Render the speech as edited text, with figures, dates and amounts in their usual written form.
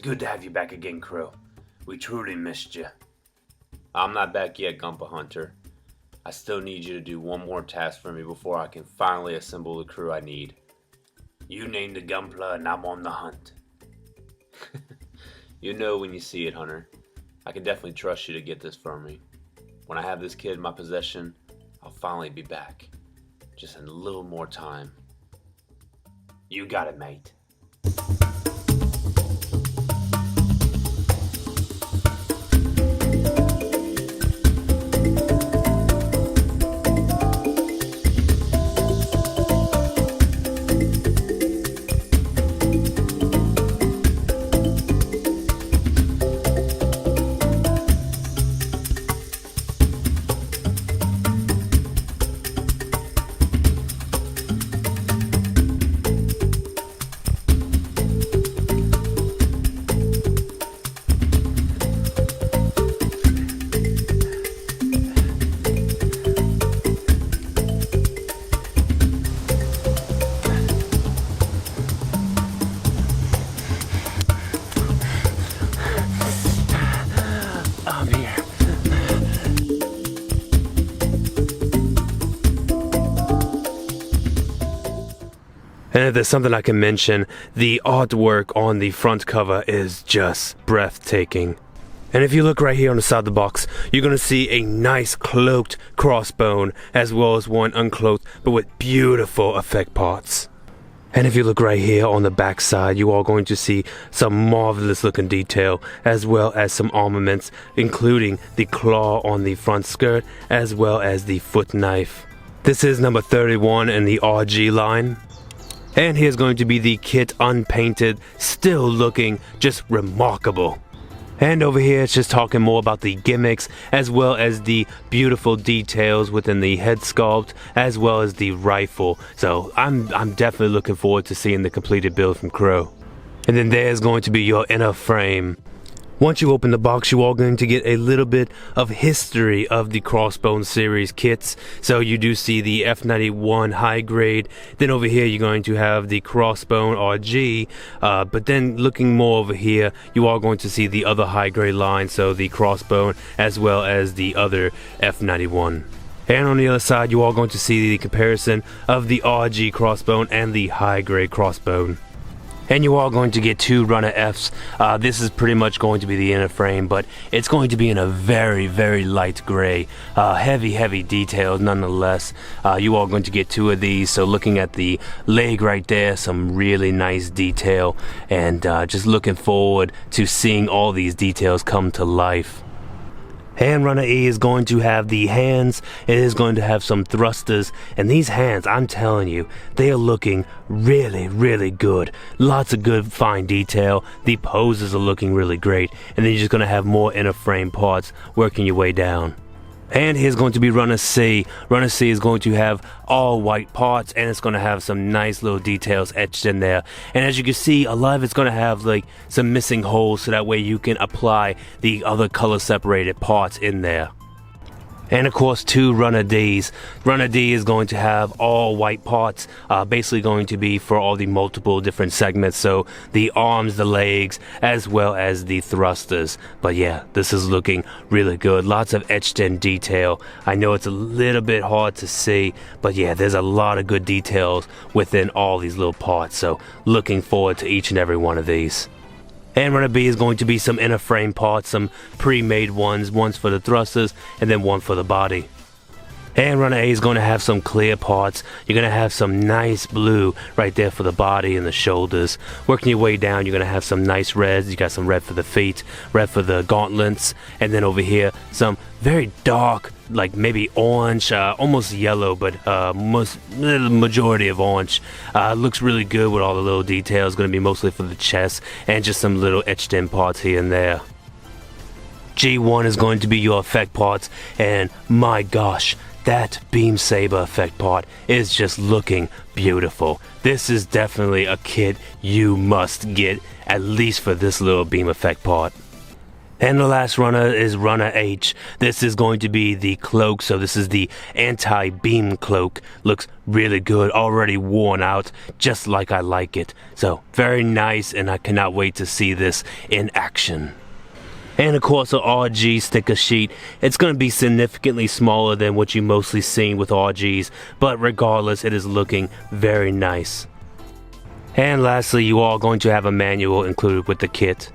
good to have you back again, Crow. We truly missed you. I'm not back yet, Gunpla Hunter. I still need you to do one more task for me before I can finally assemble the crew I need. You named the Gunpla and I'm on the hunt. You know when you see it, Hunter. I can definitely trust you to get this for me. When I have this kid in my possession, I'll finally be back. Just in a little more time. You got it, mate. And if there's something I can mention, the artwork on the front cover is just breathtaking. And if you look right here on the side of the box, you're going to see a nice cloaked Crossbone, as well as one uncloaked, but with beautiful effect parts. And if you look right here on the back side, you are going to see some marvelous looking detail, as well as some armaments, including the claw on the front skirt, as well as the foot knife. This is number 31 in the RG line. And here's going to be the kit unpainted, still looking just remarkable. And over here it's just talking more about the gimmicks, as well as the beautiful details within the head sculpt, as well as the rifle. So I'm definitely looking forward to seeing the completed build from Crow. And then there's going to be your inner frame. Once you open the box, you are going to get a little bit of history of the Crossbone series kits. So you do see the F91 high grade. Then over here, you're going to have the Crossbone RG. But then looking more over here, you are going to see the other high grade line. So the Crossbone as well as the other F91. And on the other side, you are going to see the comparison of the RG Crossbone and the high grade Crossbone. And you are going to get two runner Fs. This is pretty much going to be the inner frame, but it's going to be in a very, very light gray. Heavy details nonetheless. You are going to get two of these. So looking at the leg right there, some really nice detail. And just looking forward to seeing all these details come to life. Hand Runner E is going to have the hands, it is going to have some thrusters, and these hands, I'm telling you, they are looking really good. Lots of good fine detail, the poses are looking really great, and then you're just going to have more inner frame parts working your way down. And here's going to be Runner C. Runner C is going to have all white parts, and it's going to have some nice little details etched in there. And as you can see, a lot of it's going to have like some missing holes, so that way you can apply the other color separated parts in there. And of course, two Runner Ds. Runner D is going to have all white parts, basically going to be for all the multiple different segments. So the arms, the legs, as well as the thrusters. But yeah, this is looking really good. Lots of etched in detail. I know it's a little bit hard to see, but yeah, there's a lot of good details within all these little parts. So looking forward to each and every one of these. And Runner B is going to be some inner frame parts, some pre-made ones for the thrusters and then one for the body. And Runner A is going to have some clear parts. You're going to have some nice blue right there for the body and the shoulders. Working your way down, you're going to have some nice reds. You got some red for the feet, red for the gauntlets, and then over here some very dark, like maybe orange, almost yellow, but the majority of orange. Looks really good with all the little details. Going to be mostly for the chest and just some little etched in parts here and there. G1 is going to be your effect parts, and my gosh, that beam saber effect part is just looking beautiful. This is definitely a kit you must get, at least for this little beam effect part. And the last runner is runner H. This is going to be the cloak, so this is the anti-beam cloak. Looks really good, already worn out, just like I like it. So, very nice, and I cannot wait to see this in action. And of course, the RG sticker sheet. It's going to be significantly smaller than what you mostly seen with RGs, but regardless, it is looking very nice. And lastly, you are going to have a manual included with the kit.